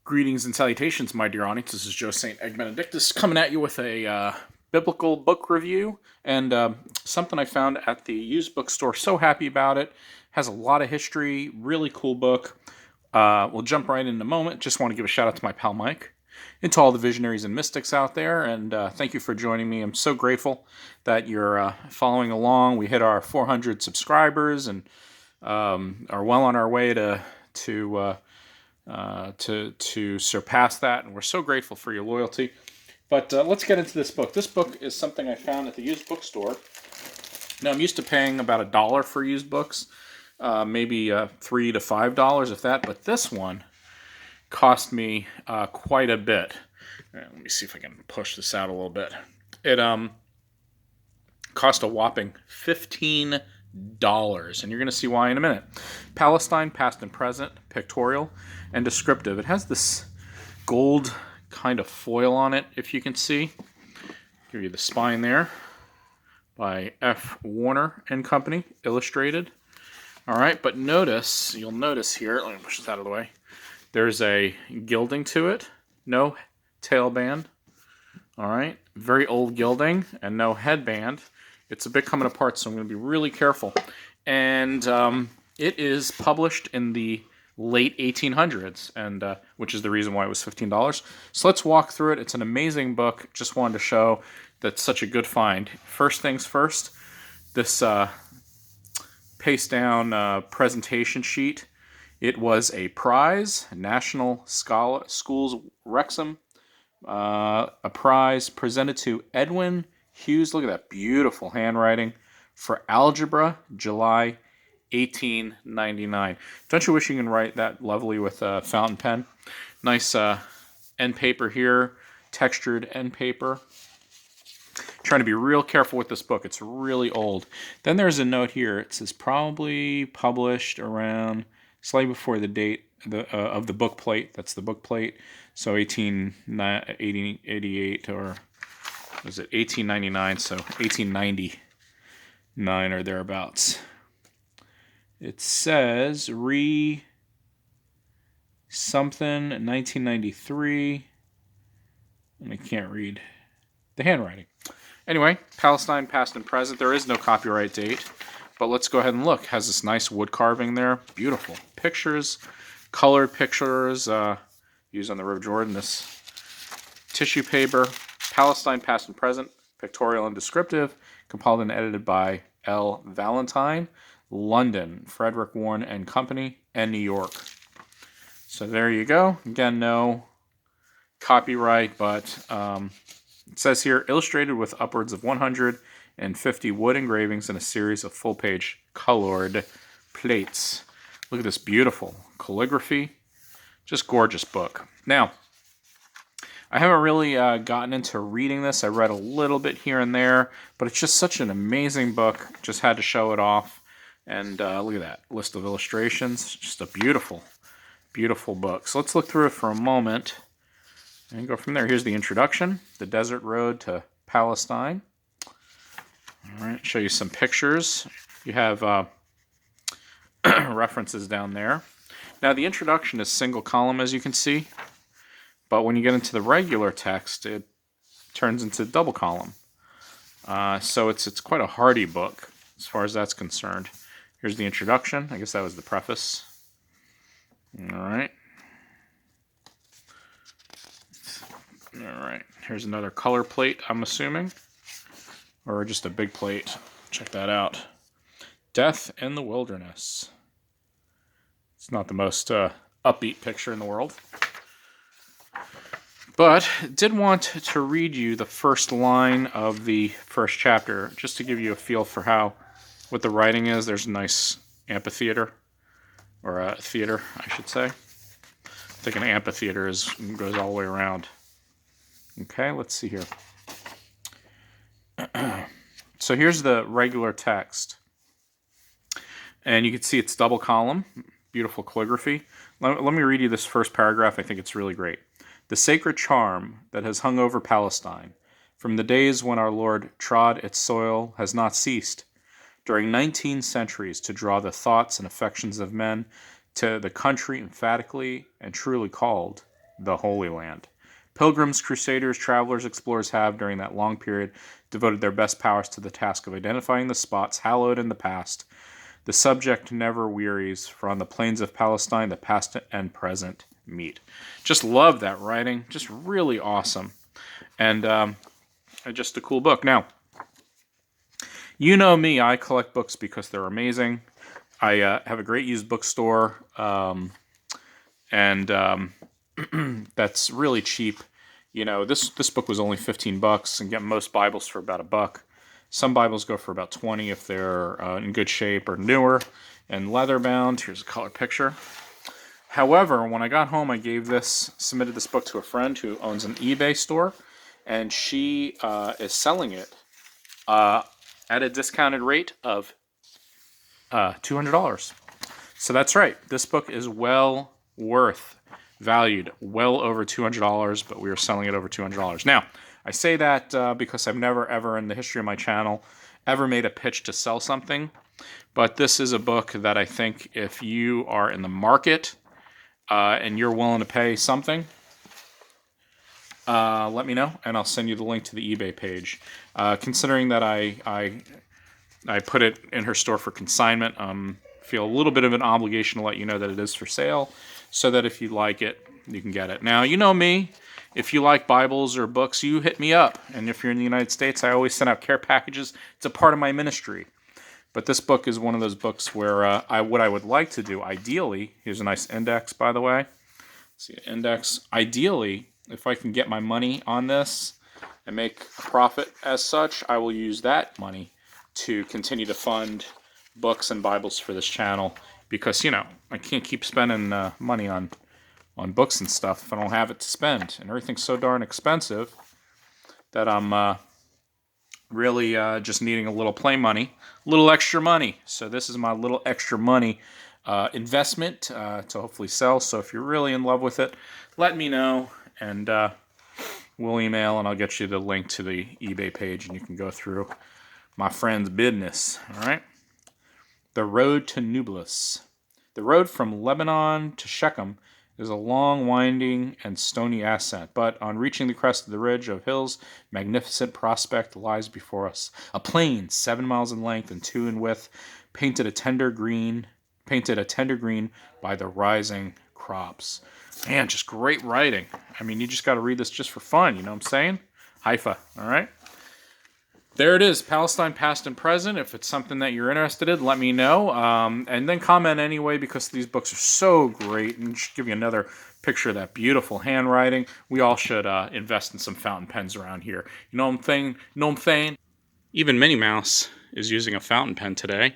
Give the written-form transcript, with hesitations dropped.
Greetings and salutations, my dear audience. This is Joe St. Egg Benedictus coming at you with a biblical book review and something I found at the used bookstore. So happy about it. Has a lot of history. Really cool book. We'll jump right in a moment. Just want to give a shout out to my pal Mike and to all the visionaries and mystics out there. And thank you for joining me. I'm so grateful that you're following along. We hit our 400 subscribers and are well on our way to surpass that, and we're so grateful for your loyalty. But let's get into this book. This book is something I found at the used bookstore. Now, I'm used to paying about $1 for used books, maybe $3 to $5, if that, but this one cost me quite a bit. Let me see if I can push this out a little bit. It cost a whopping $15, and you're going to see why in a minute. Palestine, past and present, pictorial and descriptive. It has this gold kind of foil on it, if you can see. Give you the spine there by F. Warner and Company, illustrated. All right, but you'll notice here, let me push this out of the way, there's a gilding to it, no tailband. All right, very old gilding and no headband. It's a bit coming apart, so I'm going to be really careful. And it is published in the late 1800s, and which is the reason why it was $15. So let's walk through it. It's an amazing book. Just wanted to show that's such a good find. First things first, this paste-down presentation sheet. It was a prize, National Schools Wrexham, a prize presented to Edwin Hughes. Look at that beautiful handwriting for algebra, July 1899. Don't you wish you can write that lovely with a fountain pen? Nice end paper here, textured end paper. Trying to be real careful with this book. It's really old. Then there's a note here. It says probably published around slightly before the date of the book plate. That's the book plate. So 1888 or was it 1899? So 1899 or thereabouts. It says something 1993. And I can't read the handwriting. Anyway, Palestine, past and present. There is no copyright date, but let's go ahead and look. It has this nice wood carving there. Beautiful pictures, colored pictures used on the River Jordan. This tissue paper. Palestine, past and present, pictorial and descriptive, compiled and edited by L. Valentine, London, Frederick Warne and Company, and New York. So there you go. Again, no copyright, but it says here, illustrated with upwards of 150 wood engravings and a series of full-page colored plates. Look at this beautiful calligraphy. Just gorgeous book. Now, I haven't really gotten into reading this. I read a little bit here and there, but it's just such an amazing book. Just had to show it off. And look at that list of illustrations. Just a beautiful, beautiful book. So let's look through it for a moment and go from there. Here's the introduction, the desert road to Palestine. All right, show you some pictures. You have references down there. Now, the introduction is single column, as you can see. But when you get into the regular text, it turns into double column. So it's quite a hardy book as far as that's concerned. Here's the introduction. I guess that was the preface. All right. All right. Here's another color plate, I'm assuming. Or just a big plate. Check that out. Death in the Wilderness. It's not the most upbeat picture in the world. But did want to read you the first line of the first chapter, just to give you a feel for what the writing is. There's a nice amphitheater, or a theater, I should say. I think an amphitheater goes all the way around. Okay, let's see here. So here's the regular text. And you can see it's double column, beautiful calligraphy. Let me read you this first paragraph. I think it's really great. The sacred charm that has hung over Palestine from the days when our Lord trod its soil has not ceased. During 19 centuries to draw the thoughts and affections of men to the country emphatically and truly called the Holy Land. Pilgrims, crusaders, travelers, explorers have, during that long period, devoted their best powers to the task of identifying the spots hallowed in the past. The subject never wearies, for on the plains of Palestine, the past and present meet. Just love that writing. Just really awesome. And just a cool book. Now, you know me, I collect books because they're amazing. I have a great used bookstore, and that's really cheap. You know, this book was only $15, and get most Bibles for about $1. Some Bibles go for about $20 if they're in good shape or newer and leather bound. Here's a color picture. However, when I got home, I submitted this book to a friend who owns an eBay store, and she is selling it at a discounted rate of $200. So that's right. This book is well valued well over $200, but we are selling it over $200. Now, I say that because I've never, ever in the history of my channel ever made a pitch to sell something. But this is a book that I think if you are in the market and you're willing to pay something, let me know, and I'll send you the link to the eBay page. Considering that I put it in her store for consignment, feel a little bit of an obligation to let you know that it is for sale, so that if you like it, you can get it. Now, you know me. If you like Bibles or books, you hit me up. And if you're in the United States, I always send out care packages. It's a part of my ministry. But this book is one of those books where what I would like to do, ideally, here's a nice index, by the way. See, index. Ideally, if I can get my money on this and make a profit as such, I will use that money to continue to fund books and Bibles for this channel, because, you know, I can't keep spending money on books and stuff if I don't have it to spend. And everything's so darn expensive that I'm really just needing a little play money, a little extra money. So this is my little extra money investment to hopefully sell. So if you're really in love with it, let me know, and we'll email, and I'll get you the link to the eBay page, and you can go through my friend's business. All right. The Road to Nablus. The road from Lebanon to Shechem is a long, winding, and stony ascent, but on reaching the crest of the ridge of hills, magnificent prospect lies before us. A plain 7 miles in length and 2 in width, painted a tender green by the rising crops. Man, just great writing. I mean, you just got to read this just for fun, you know what I'm saying? Haifa, all right? There it is, Palestine past and present. If it's something that you're interested in, let me know. And then comment anyway, because these books are so great, and just give you another picture of that beautiful handwriting. We all should invest in some fountain pens around here. You know what I'm saying? Even Minnie Mouse is using a fountain pen today.